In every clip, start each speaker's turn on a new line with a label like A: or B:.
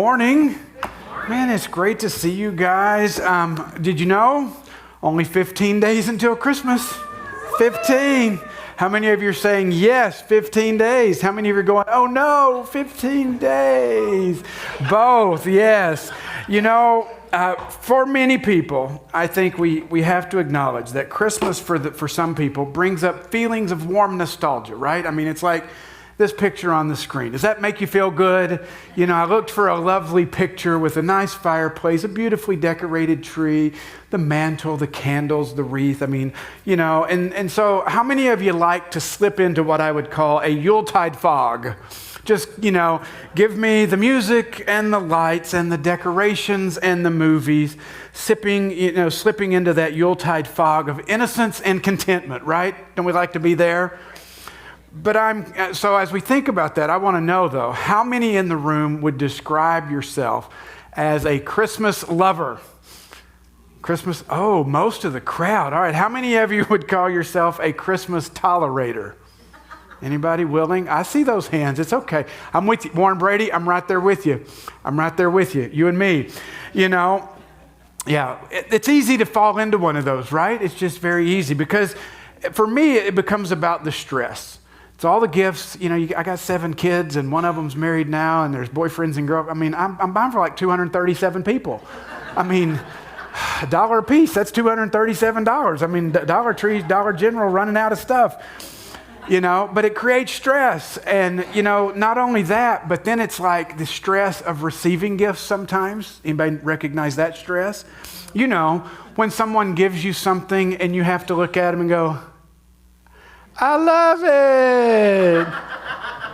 A: Morning. Man, it's great to see you guys. Did you know? Only 15 days until Christmas. 15. How many of you are saying yes, 15 days? How many of you are going, oh no, 15 days? Both, yes. You know, for many people, I think we have to acknowledge that Christmas for some people brings up feelings of warm nostalgia, right? I mean, it's like this picture on the screen. Does that make you feel good? You know, I looked for a lovely picture with a nice fireplace, a beautifully decorated tree, the mantle, the candles, the wreath. I mean, you know, and so how many of you like to slip into what I would call a Yuletide fog? Just, you know, give me the music and the lights and the decorations and the movies, slipping into that Yuletide fog of innocence and contentment, right? Don't we like to be there? But so as we think about that, I want to know though, how many in the room would describe yourself as a Christmas lover? Most of the crowd. All right, how many of you would call yourself a Christmas tolerator? Anybody willing? I see those hands. It's okay. I'm with you. Warren Brady, I'm right there with you. You and me. You know, yeah, it's easy to fall into one of those, right? It's just very easy because for me, it becomes about the stress. It's all the gifts. You know, I got 7 kids and one of them's married now and there's boyfriends and girls. I mean, I'm buying for like 237 people. I mean, $1 a piece, that's $237. I mean, Dollar Tree, Dollar General running out of stuff. You know, but it creates stress. And, you know, not only that, but then it's like the stress of receiving gifts sometimes. Anybody recognize that stress? You know, when someone gives you something and you have to look at them and go, I love it.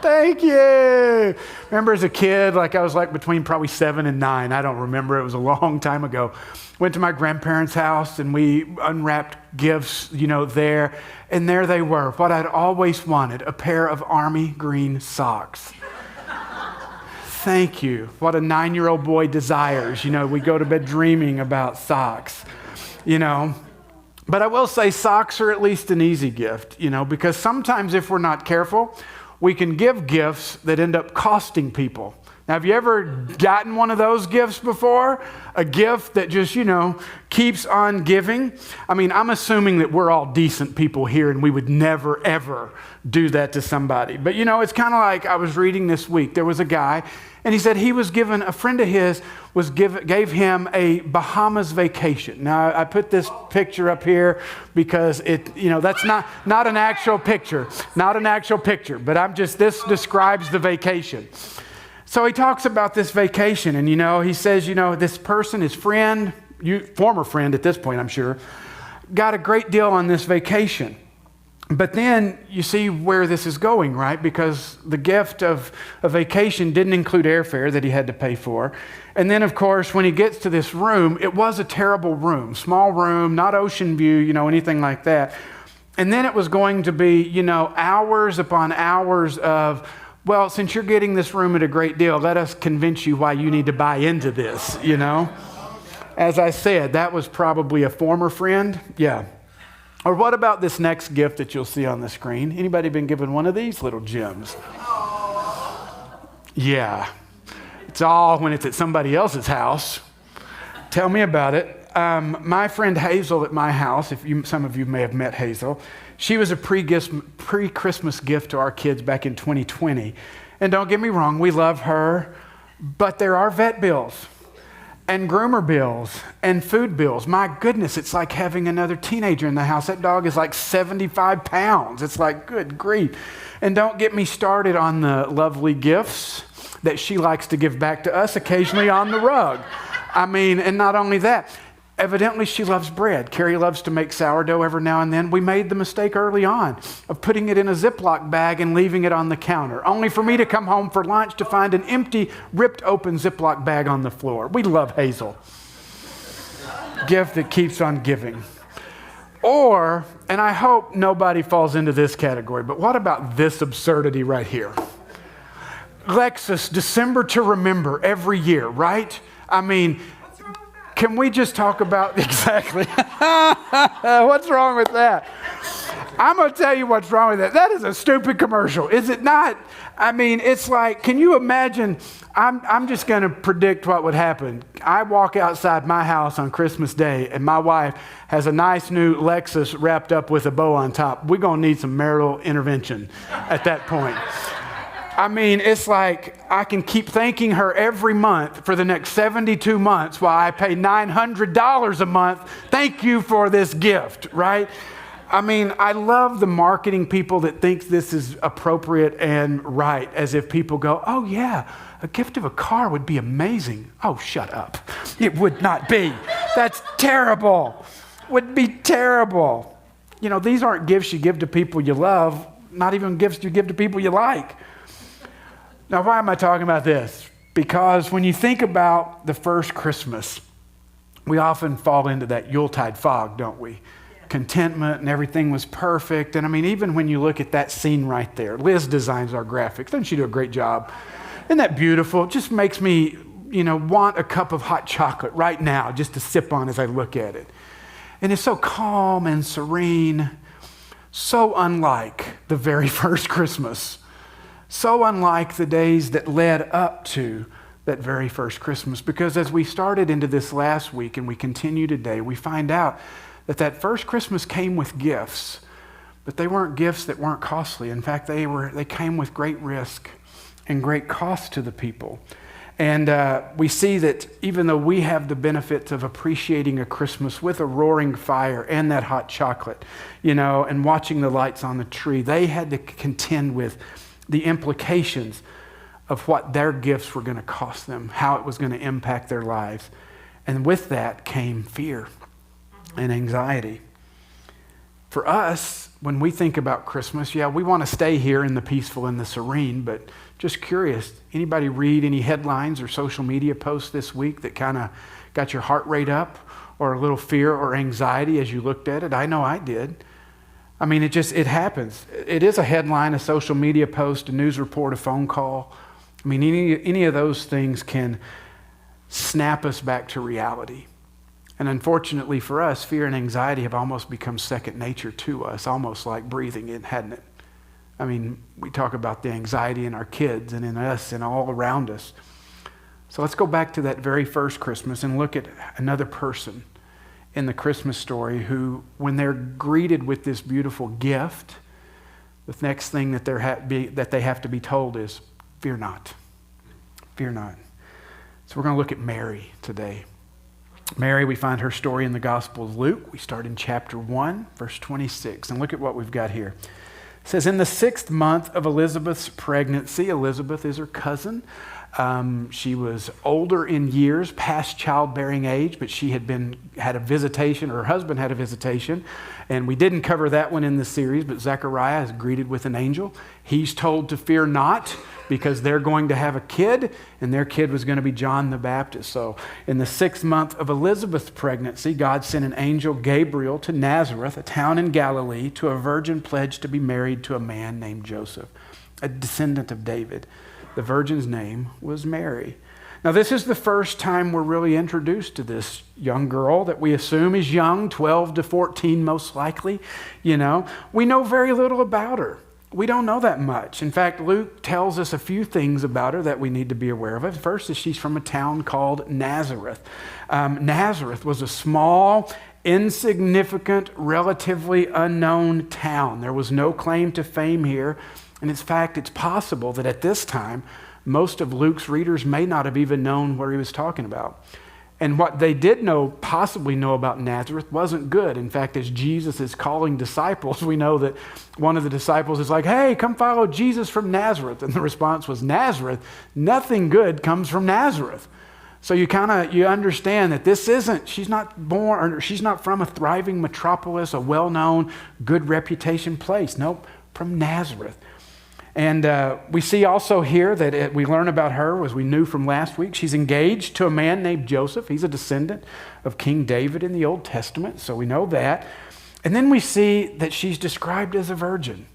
A: Thank you. Remember as a kid, like I was like between probably 7 and 9. I don't remember. It was a long time ago. Went to my grandparents' house and we unwrapped gifts, you know, there. And there they were, what I'd always wanted, a pair of army green socks. Thank you. What a 9-year-old boy desires. You know, we go to bed dreaming about socks, you know. But I will say socks are at least an easy gift, you know, because sometimes if we're not careful, we can give gifts that end up costing people. Now, have you ever gotten one of those gifts before? A gift that just, you know, keeps on giving? I mean, I'm assuming that we're all decent people here and we would never, ever do that to somebody. But, you know, it's kind of like I was reading this week. There was a guy and he said he was given, a friend of his gave him a Bahamas vacation. Now, I put this picture up here because it, you know, that's not an actual picture, but this describes the vacation. So he talks about this vacation and, you know, he says, you know, this person, his friend, former friend at this point, I'm sure, got a great deal on this vacation. But then you see where this is going, right? Because the gift of a vacation didn't include airfare that he had to pay for. And then, of course, when he gets to this room, it was a terrible room, small room, not ocean view, you know, anything like that. And then it was going to be, you know, hours upon hours of, well, since you're getting this room at a great deal, let us convince you why you need to buy into this, you know? As I said, that was probably a former friend. Yeah. Or what about this next gift that you'll see on the screen? Anybody been given one of these little gems? Yeah. It's all when it's at somebody else's house. Tell me about it. My friend Hazel at my house, some of you may have met Hazel, she was a pre-Christmas gift to our kids back in 2020. And don't get me wrong, we love her, but there are vet bills and groomer bills and food bills. My goodness, it's like having another teenager in the house. That dog is like 75 pounds. It's like, good grief. And don't get me started on the lovely gifts that she likes to give back to us occasionally on the rug. I mean, and not only that, evidently, she loves bread. Carrie loves to make sourdough every now and then. We made the mistake early on of putting it in a Ziploc bag and leaving it on the counter, only for me to come home for lunch to find an empty, ripped open Ziploc bag on the floor. We love Hazel. Gift that keeps on giving. Or, and I hope nobody falls into this category, but what about this absurdity right here? Lexus, December to remember every year, right? I mean, can we just talk about exactly what's wrong with that? I'm going to tell you what's wrong with that. That is a stupid commercial, is it not? I mean, it's like, can you imagine? I'm just going to predict what would happen. I walk outside my house on Christmas Day, and my wife has a nice new Lexus wrapped up with a bow on top. We're going to need some marital intervention at that point. I mean, it's like I can keep thanking her every month for the next 72 months while I pay $900 a month. Thank you for this gift, right? I mean, I love the marketing people that think this is appropriate and right, as if people go, oh yeah, a gift of a car would be amazing. Oh, shut up. It would not be. That's terrible. Would be terrible. You know, these aren't gifts you give to people you love, not even gifts you give to people you like. Now, why am I talking about this? Because when you think about the first Christmas, we often fall into that Yuletide fog, don't we? Contentment and everything was perfect. And I mean, even when you look at that scene right there, Liz designs our graphics. Doesn't she do a great job? Isn't that beautiful? It just makes me, want a cup of hot chocolate right now just to sip on as I look at it. And it's so calm and serene, so unlike the very first Christmas. So unlike the days that led up to that very first Christmas. Because as we started into this last week and we continue today, we find out that first Christmas came with gifts, but they weren't gifts that weren't costly. In fact, they came with great risk and great cost to the people. And we see that even though we have the benefits of appreciating a Christmas with a roaring fire and that hot chocolate, and watching the lights on the tree, they had to contend with the implications of what their gifts were going to cost them, how it was going to impact their lives. And with that came fear and anxiety. For us, when we think about Christmas, we want to stay here in the peaceful and the serene, but just curious, anybody read any headlines or social media posts this week that kind of got your heart rate up, or a little fear or anxiety as you looked at it? I know I did. I mean, it happens. It is a headline, a social media post, a news report, a phone call. I mean, any of those things can snap us back to reality. And unfortunately for us, fear and anxiety have almost become second nature to us, almost like breathing in, hadn't it? I mean, we talk about the anxiety in our kids and in us and all around us. So let's go back to that very first Christmas and look at another person in the Christmas story who, when they're greeted with this beautiful gift, the next thing that they have to be told is, fear not. Fear not. So we're going to look at Mary today. Mary, we find her story in the Gospel of Luke. We start in chapter 1, verse 26. And look at what we've got here. It says, in the 6th month of Elizabeth's pregnancy, Elizabeth is her cousin. She was older in years, past childbearing age, but she had a visitation, or her husband had a visitation, and we didn't cover that one in the series, but Zechariah is greeted with an angel. He's told to fear not, because they're going to have a kid, and their kid was going to be John the Baptist. So in the 6th month of Elizabeth's pregnancy, God sent an angel, Gabriel, to Nazareth, a town in Galilee, to a virgin pledged to be married to a man named Joseph, a descendant of David. The virgin's name was Mary. Now, this is the first time we're really introduced to this young girl that we assume is young, 12 to 14 most likely. We know very little about her. We don't know that much. In fact, Luke tells us a few things about her that we need to be aware of. First is she's from a town called Nazareth. Nazareth was a small, insignificant, relatively unknown town. There was no claim to fame here. And in fact, it's possible that at this time, most of Luke's readers may not have even known what he was talking about. And what they did possibly know about Nazareth wasn't good. In fact, as Jesus is calling disciples, we know that one of the disciples is like, hey, come follow Jesus from Nazareth. And the response was, Nazareth? Nothing good comes from Nazareth. So you understand that she's not from a thriving metropolis, a well-known, good reputation place. Nope, from Nazareth. And we see also here that we learn about her, as we knew from last week, she's engaged to a man named Joseph. He's a descendant of King David in the Old Testament, so we know that. And then we see that she's described as a virgin.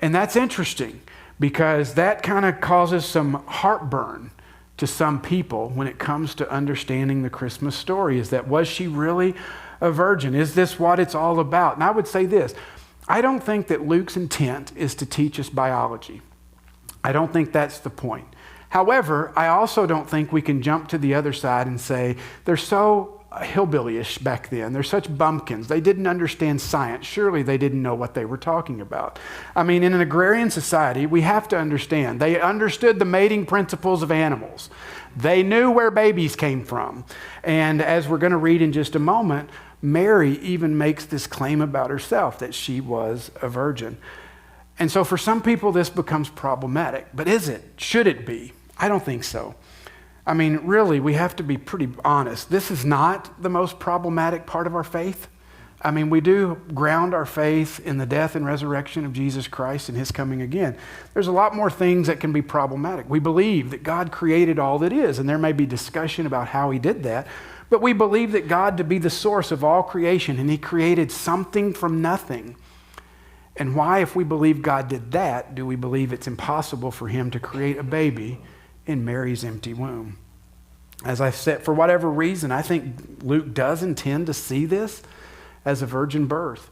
A: And that's interesting because that kind of causes some heartburn to some people when it comes to understanding the Christmas story, is that, was she really a virgin? Is this what it's all about? And I would say this, I don't think that Luke's intent is to teach us biology. I don't think that's the point. However, I also don't think we can jump to the other side and say they're so hillbillyish back then. They're such bumpkins. They didn't understand science. Surely they didn't know what they were talking about. I mean, in an agrarian society, we have to understand. They understood the mating principles of animals. They knew where babies came from. And as we're going to read in just a moment, Mary even makes this claim about herself that she was a virgin. And so for some people, this becomes problematic. But is it? Should it be? I don't think so. I mean, really, we have to be pretty honest. This is not the most problematic part of our faith. I mean, we do ground our faith in the death and resurrection of Jesus Christ and his coming again. There's a lot more things that can be problematic. We believe that God created all that is, and there may be discussion about how he did that, but we believe that God to be the source of all creation, and he created something from nothing. And why, if we believe God did that, do we believe it's impossible for him to create a baby in Mary's empty womb? As I said, for whatever reason, I think Luke does intend to see this as a virgin birth.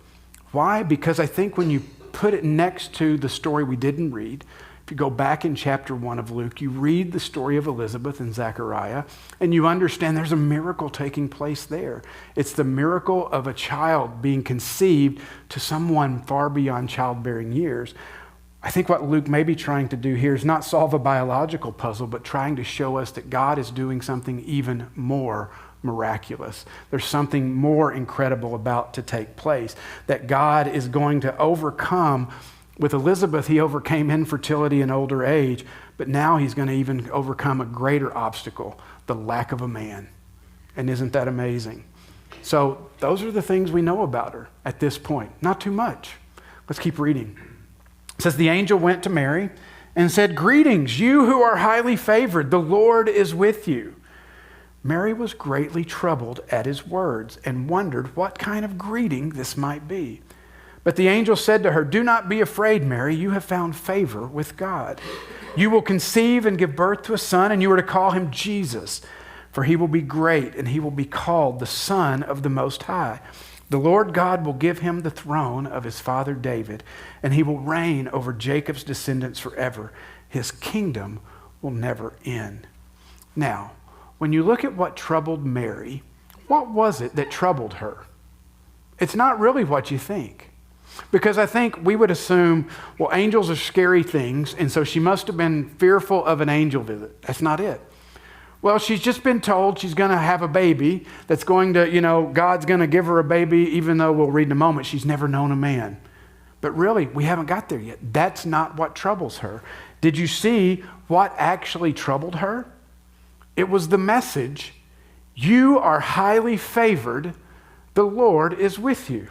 A: Why? Because I think when you put it next to the story we didn't read, if you go back in chapter 1 of Luke, you read the story of Elizabeth and Zechariah, and you understand there's a miracle taking place there. It's the miracle of a child being conceived to someone far beyond childbearing years. I think what Luke may be trying to do here is not solve a biological puzzle, but trying to show us that God is doing something even more miraculous. There's something more incredible about to take place, that God is going to overcome. With Elizabeth, he overcame infertility and older age, but now he's going to even overcome a greater obstacle, the lack of a man. And isn't that amazing? So those are the things we know about her at this point. Not too much. Let's keep reading. It says, the angel went to Mary and said, "Greetings, you who are highly favored. The Lord is with you." Mary was greatly troubled at his words and wondered what kind of greeting this might be. But the angel said to her, "Do not be afraid, Mary. You have found favor with God. You will conceive and give birth to a son, and you are to call him Jesus, for he will be great, and he will be called the Son of the Most High. The Lord God will give him the throne of his father David, and he will reign over Jacob's descendants forever. His kingdom will never end." Now, when you look at what troubled Mary, what was it that troubled her? It's not really what you think. Because I think we would assume, well, angels are scary things, and so she must have been fearful of an angel visit. That's not it. Well, she's just been told she's going to have a baby that's going to, God's going to give her a baby, even though we'll read in a moment, she's never known a man. But really, we haven't got there yet. That's not what troubles her. Did you see what actually troubled her? It was the message, "You are highly favored. The Lord is with you."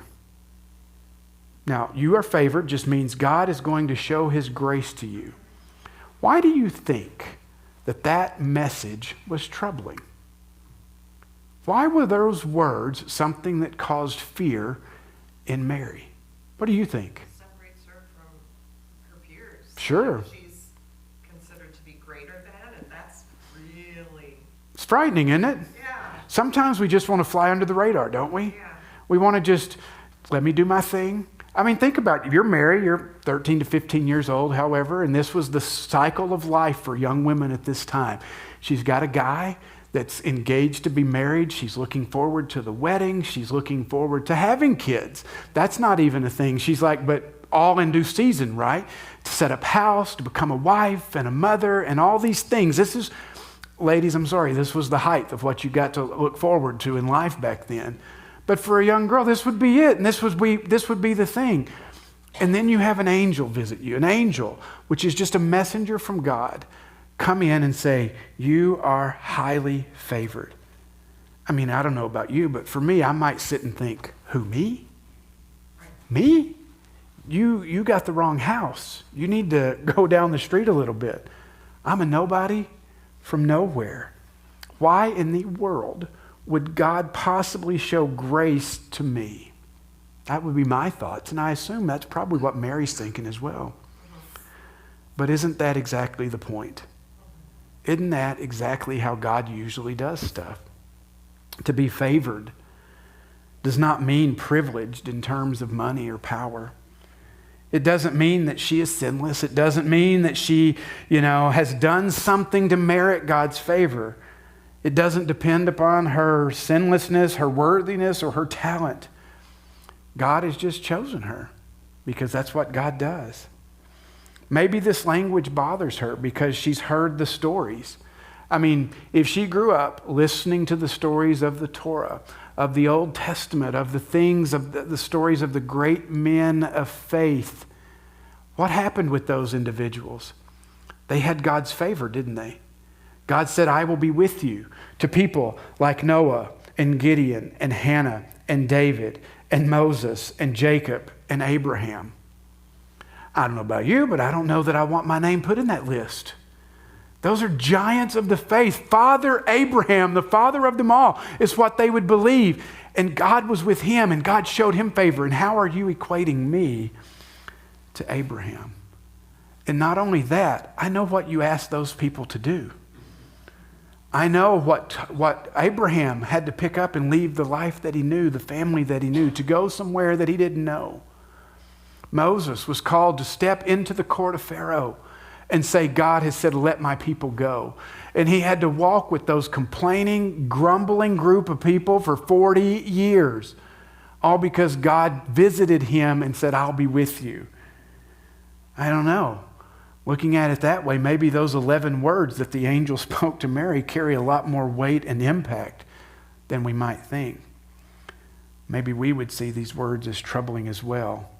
A: Now, you are favored just means God is going to show his grace to you. Why do you think that message was troubling? Why were those words something that caused fear in Mary? What do you think?
B: It separates her from her peers.
A: Sure.
B: She's considered to be greater than, and that's really...
A: It's frightening, isn't it?
B: Yeah.
A: Sometimes we just want to fly under the radar, don't we?
B: Yeah.
A: We want to just, let me do my thing. I mean, think about it. You're married, you're 13 to 15 years old, however, and this was the cycle of life for young women at this time. She's got a guy that's engaged to be married. She's looking forward to the wedding. She's looking forward to having kids. That's not even a thing. She's like, but all in due season, right? To set up house, to become a wife and a mother and all these things. This is, ladies, I'm sorry, this was the height of what you got to look forward to in life back then. But for a young girl, this would be it, and this would be the thing. And then you have an angel visit you, an angel, which is just a messenger from God, come in and say, "You are highly favored." I mean, I don't know about you, but for me, I might sit and think, who, me? Me? You got the wrong house. You need to go down the street a little bit. I'm a nobody from nowhere. Why in the world would God possibly show grace to me? That would be my thoughts, and I assume that's probably what Mary's thinking as well. But isn't that exactly the point? Isn't that exactly how God usually does stuff? To be favored does not mean privileged in terms of money or power. It doesn't mean that she is sinless. It doesn't mean that she, has done something to merit God's favor. It doesn't depend upon her sinlessness, her worthiness, or her talent. God has just chosen her because that's what God does. Maybe this language bothers her because she's heard the stories. I mean, if she grew up listening to the stories of the Torah, of the Old Testament, of the things, of the stories of the great men of faith, what happened with those individuals? They had God's favor, didn't they? God said, I will be with you, to people like Noah and Gideon and Hannah and David and Moses and Jacob and Abraham. I don't know about you, but I don't know that I want my name put in that list. Those are giants of the faith. Father Abraham, the father of them all, is what they would believe. And God was with him, and God showed him favor. And how are you equating me to Abraham? And not only that, I know what you asked those people to do. I know what Abraham had to pick up and leave the life that he knew, the family that he knew, to go somewhere that he didn't know. Moses was called to step into the court of Pharaoh and say, God has said, let my people go. And he had to walk with those complaining, grumbling group of people for 40 years, all because God visited him and said, I'll be with you. I don't know. Looking at it that way, maybe those 11 words that the angel spoke to Mary carry a lot more weight and impact than we might think. Maybe we would see these words as troubling as well,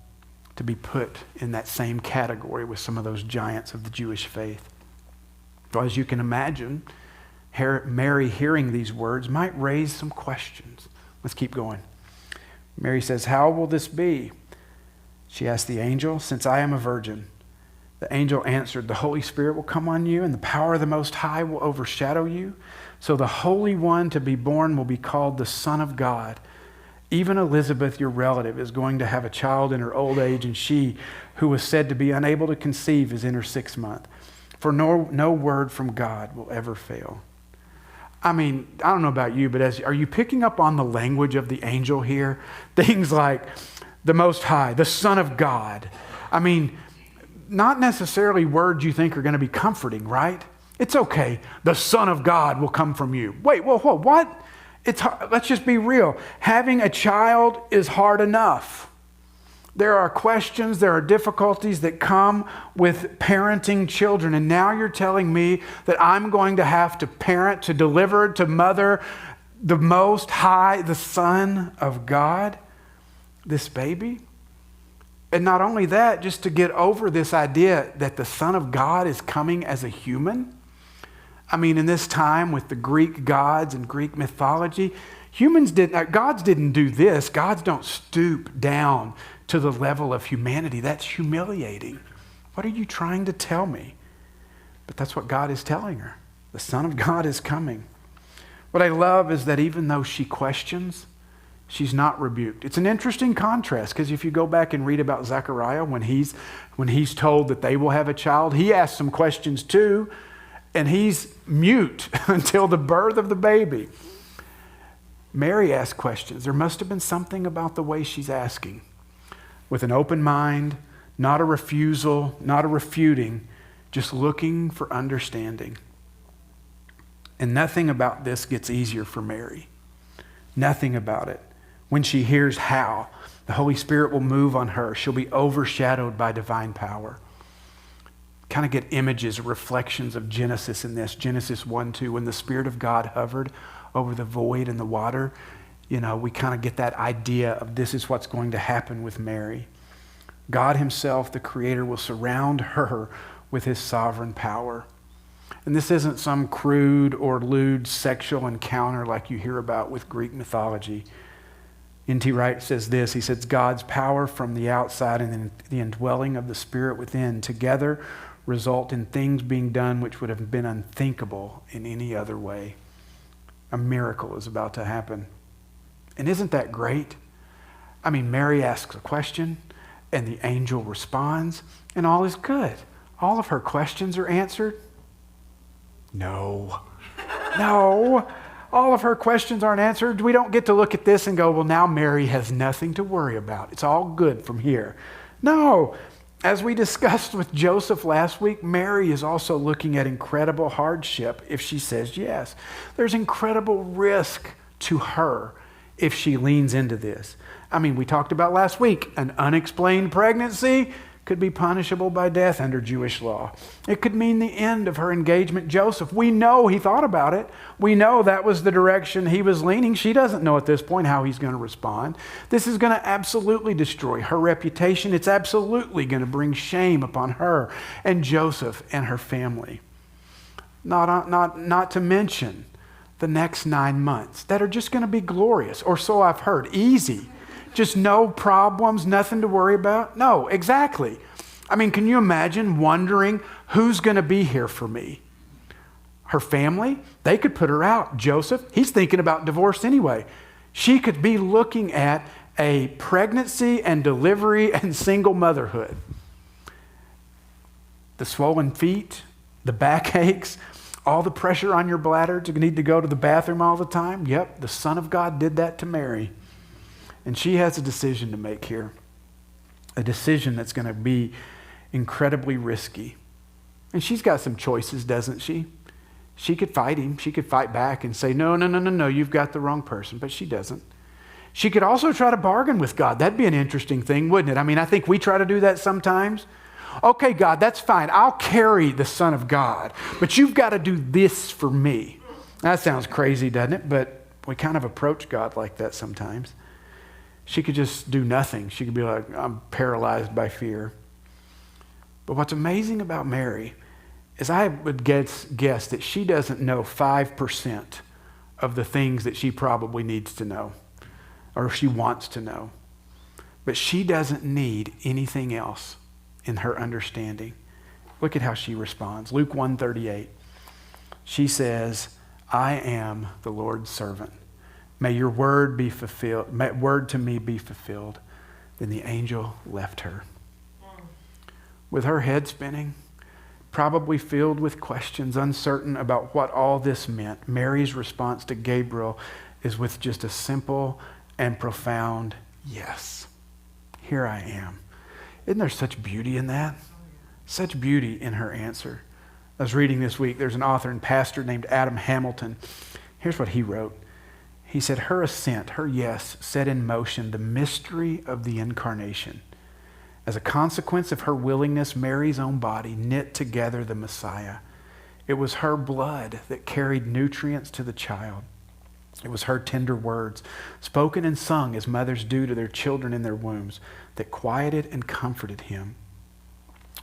A: to be put in that same category with some of those giants of the Jewish faith. So as you can imagine, Mary hearing these words might raise some questions. Let's keep going. Mary says, how will this be? She asked the angel, since I am a virgin. The angel answered, the Holy Spirit will come on you, and the power of the Most High will overshadow you. So the Holy One to be born will be called the Son of God. Even Elizabeth, your relative, is going to have a child in her old age, and she, who was said to be unable to conceive, is in her 6th month. For no word from God will ever fail. I mean, I don't know about you, but are you picking up on the language of the angel here? Things like the Most High, the Son of God. I mean, not necessarily words you think are going to be comforting, right? It's okay. The Son of God will come from you. Wait, whoa, what? It's hard. Let's just be real. Having a child is hard enough. There are questions, there are difficulties that come with parenting children. And now you're telling me that I'm going to have to parent, to deliver, to mother the Most High, the Son of God, this baby? And not only that, just to get over this idea that the Son of God is coming as a human. I mean, in this time with the Greek gods and Greek mythology, gods didn't do this. Gods don't stoop down to the level of humanity. That's humiliating. What are you trying to tell me? But that's what God is telling her. The Son of God is coming. What I love is that even though she questions, she's not rebuked. It's an interesting contrast, because if you go back and read about Zechariah, when he's told that they will have a child, he asks some questions too, and he's mute until the birth of the baby. Mary asks questions. There must have been something about the way she's asking, with an open mind, not a refusal, not a refuting, just looking for understanding. And nothing about this gets easier for Mary. Nothing about it. When she hears how, the Holy Spirit will move on her. She'll be overshadowed by divine power. Kind of get images, reflections of Genesis in this. Genesis 1:2, when the Spirit of God hovered over the void and the water, we kind of get that idea of this is what's going to happen with Mary. God himself, the Creator, will surround her with his sovereign power. And this isn't some crude or lewd sexual encounter like you hear about with Greek mythology. N.T. Wright says this, he says, God's power from the outside and the indwelling of the Spirit within together result in things being done which would have been unthinkable in any other way. A miracle is about to happen. And isn't that great? I mean, Mary asks a question and the angel responds and all is good. All of her questions are answered. No. All of her questions aren't answered. We don't get to look at this and go, well, now Mary has nothing to worry about. It's all good from here. No, as we discussed with Joseph last week, Mary is also looking at incredible hardship if she says yes. There's incredible risk to her if she leans into this. I mean, we talked about last week, an unexplained pregnancy could be punishable by death under Jewish law. It could mean the end of her engagement with Joseph. We know he thought about it. We know that was the direction he was leaning. She doesn't know at this point how he's going to respond. This is going to absolutely destroy her reputation. It's absolutely going to bring shame upon her and Joseph and her family. Not to mention the next 9 months that are just going to be glorious, or so I've heard, easy. Just no problems, nothing to worry about? No, exactly. I mean, can you imagine wondering who's going to be here for me? Her family? They could put her out. Joseph, he's thinking about divorce anyway. She could be looking at a pregnancy and delivery and single motherhood. The swollen feet, the backaches, all the pressure on your bladder to need to go to the bathroom all the time. Yep, the Son of God did that to Mary. And she has a decision to make here, a decision that's going to be incredibly risky. And she's got some choices, doesn't she? She could fight him. She could fight back and say, no, you've got the wrong person. But she doesn't. She could also try to bargain with God. That'd be an interesting thing, wouldn't it? I mean, I think we try to do that sometimes. Okay, God, that's fine. I'll carry the Son of God, but you've got to do this for me. That sounds crazy, doesn't it? But we kind of approach God like that sometimes. She could just do nothing. She could be like, I'm paralyzed by fear. But what's amazing about Mary is I would guess that she doesn't know 5% of the things that she probably needs to know or she wants to know. But she doesn't need anything else in her understanding. Look at how she responds. Luke 1:38. She says, I am the Lord's servant. May your word be fulfilled. May word to me be fulfilled. Then the angel left her. With her head spinning, probably filled with questions, uncertain about what all this meant, Mary's response to Gabriel is with just a simple and profound yes. Here I am. Isn't there such beauty in that? Such beauty in her answer. I was reading this week, there's an author and pastor named Adam Hamilton. Here's what he wrote. He said, her assent, her yes, set in motion the mystery of the incarnation. As a consequence of her willingness, Mary's own body knit together the Messiah. It was her blood that carried nutrients to the child. It was her tender words, spoken and sung as mothers do to their children in their wombs, that quieted and comforted him.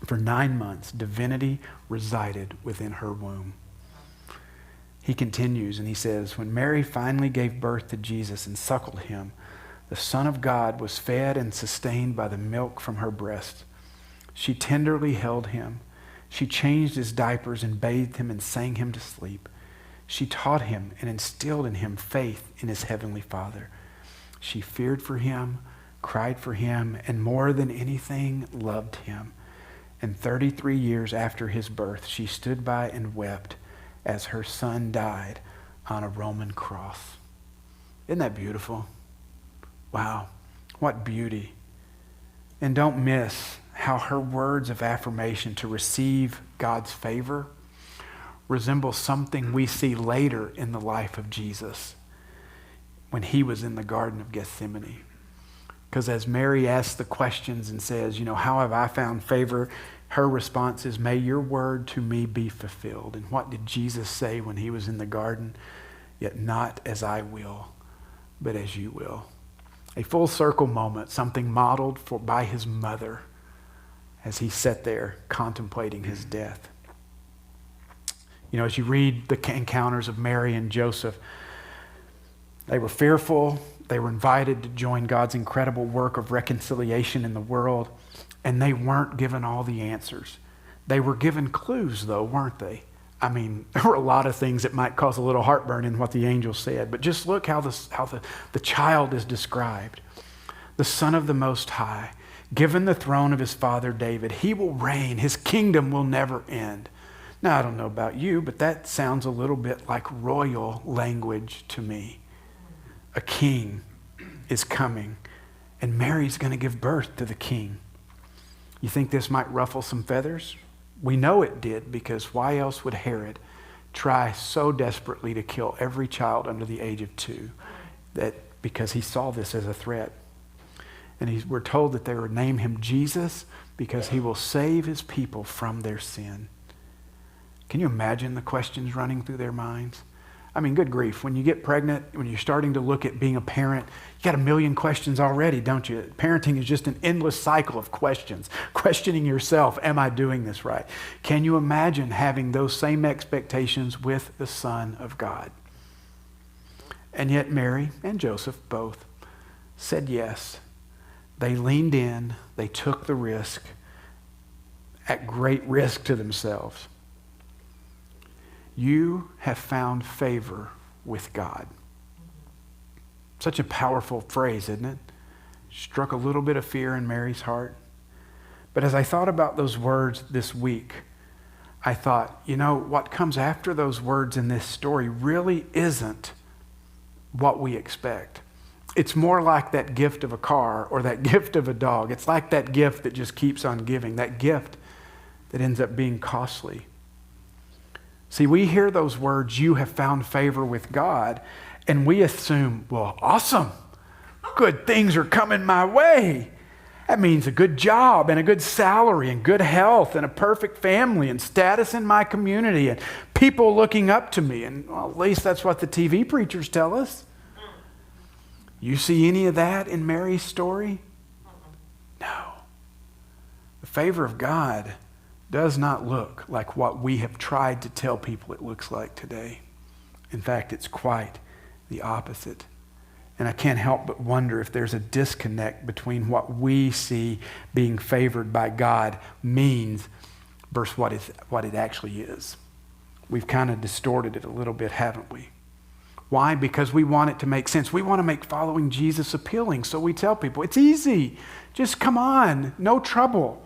A: For 9 months, divinity resided within her womb. He continues and he says, when Mary finally gave birth to Jesus and suckled him, the Son of God was fed and sustained by the milk from her breast. She tenderly held him. She changed his diapers and bathed him and sang him to sleep. She taught him and instilled in him faith in his heavenly Father. She feared for him, cried for him, and more than anything, loved him. And 33 years after his birth, she stood by and wept as her son died on a Roman cross. Isn't that beautiful? Wow, what beauty. And don't miss how her words of affirmation to receive God's favor resemble something we see later in the life of Jesus when he was in the Garden of Gethsemane. Because as Mary asks the questions and says, how have I found favor? Her response is, may your word to me be fulfilled. And what did Jesus say when he was in the garden? Yet not as I will, but as you will. A full circle moment, something modeled by his mother as he sat there contemplating his death. As you read the encounters of Mary and Joseph, they were fearful. They were invited to join God's incredible work of reconciliation in the world, and they weren't given all the answers. They were given clues, though, weren't they? I mean, there were a lot of things that might cause a little heartburn in what the angel said, but just look how the child is described. The Son of the Most High, given the throne of his father David. He will reign. His kingdom will never end. Now, I don't know about you, but that sounds a little bit like royal language to me. A king is coming, and Mary's going to give birth to the king. You think this might ruffle some feathers? We know it did, because why else would Herod try so desperately to kill every child under the age of 2? Because he saw this as a threat. And we're told that they would name him Jesus because he will save his people from their sin. Can you imagine the questions running through their minds? I mean, good grief. When you get pregnant, when you're starting to look at being a parent, you got a million questions already, don't you? Parenting is just an endless cycle of questions. Questioning yourself, am I doing this right? Can you imagine having those same expectations with the Son of God? And yet Mary and Joseph both said yes. They leaned in. They took the risk, at great risk to themselves. You have found favor with God. Such a powerful phrase, isn't it? Struck a little bit of fear in Mary's heart. But as I thought about those words this week, I thought, what comes after those words in this story really isn't what we expect. It's more like that gift of a car or that gift of a dog. It's like that gift that just keeps on giving, that gift that ends up being costly. See, we hear those words, you have found favor with God, and we assume, well, awesome. Good things are coming my way. That means a good job and a good salary and good health and a perfect family and status in my community and people looking up to me. And well, at least that's what the TV preachers tell us. You see any of that in Mary's story? No. The favor of God does not look like what we have tried to tell people it looks like today. In fact, it's quite the opposite. And I can't help but wonder if there's a disconnect between what we see being favored by God means versus what it actually is. We've kind of distorted it a little bit, haven't we? Why? Because we want it to make sense. We want to make following Jesus appealing. So we tell people, it's easy. Just come on. No trouble.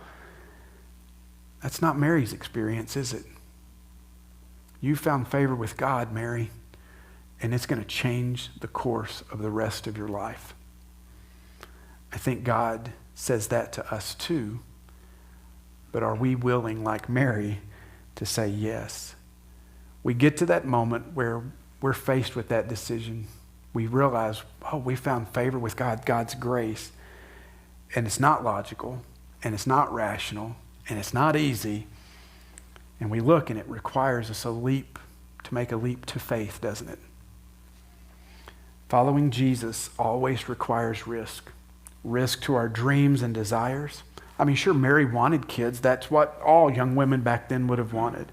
A: That's not Mary's experience, is it? You found favor with God, Mary, and it's going to change the course of the rest of your life. I think God says that to us too, but are we willing, like Mary, to say yes? We get to that moment where we're faced with that decision. We realize, we found favor with God, God's grace, and it's not logical, and it's not rational, and it's not easy. And we look and it requires us to make a leap to faith, doesn't it? Following Jesus always requires risk. Risk to our dreams and desires. I mean, sure, Mary wanted kids. That's what all young women back then would have wanted.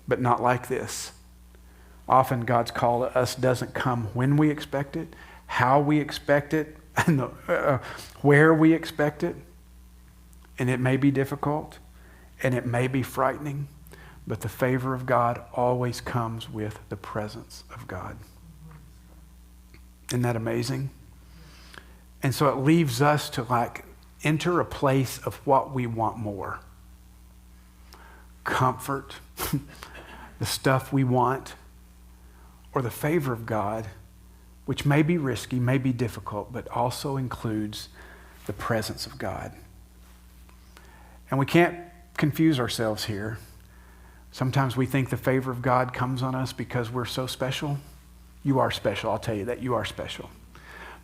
A: But not like this. Often God's call to us doesn't come when we expect it, how we expect it, and where we expect it. And it may be difficult, and it may be frightening, but the favor of God always comes with the presence of God. Isn't that amazing? And so it leaves us to enter a place of what we want more. Comfort, the stuff we want, or the favor of God, which may be risky, may be difficult, but also includes the presence of God. And we can't confuse ourselves here. Sometimes we think the favor of God comes on us because we're so special. You are special, I'll tell you that. You are special.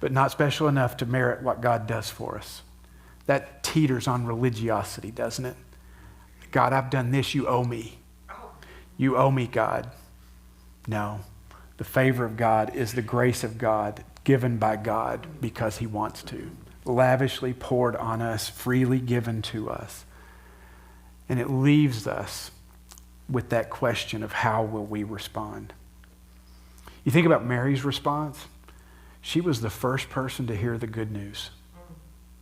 A: But not special enough to merit what God does for us. That teeters on religiosity, doesn't it? God, I've done this, you owe me. You owe me, God. No. The favor of God is the grace of God given by God because he wants to. Lavishly poured on us, freely given to us. And it leaves us with that question of how will we respond? You think about Mary's response. She was the first person to hear the good news.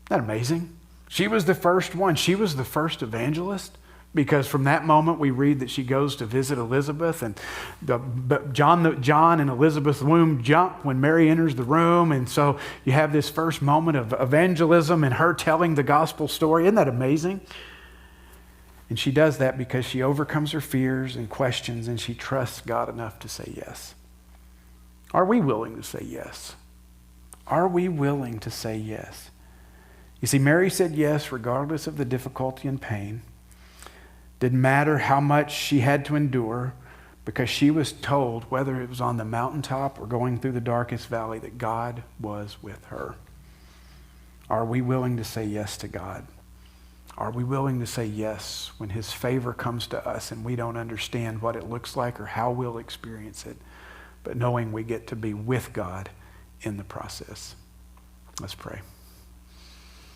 A: Isn't that amazing? She was the first one. She was the first evangelist. Because from that moment we read that she goes to visit Elizabeth, and John and Elizabeth's womb jump when Mary enters the room. And so you have this first moment of evangelism and her telling the gospel story. Isn't that amazing? And she does that because she overcomes her fears and questions, and she trusts God enough to say yes. Are we willing to say yes? Are we willing to say yes? You see, Mary said yes regardless of the difficulty and pain. Didn't matter how much she had to endure, because she was told, whether it was on the mountaintop or going through the darkest valley, that God was with her. Are we willing to say yes to God? Are we willing to say yes when his favor comes to us and we don't understand what it looks like or how we'll experience it, but knowing we get to be with God in the process? Let's pray.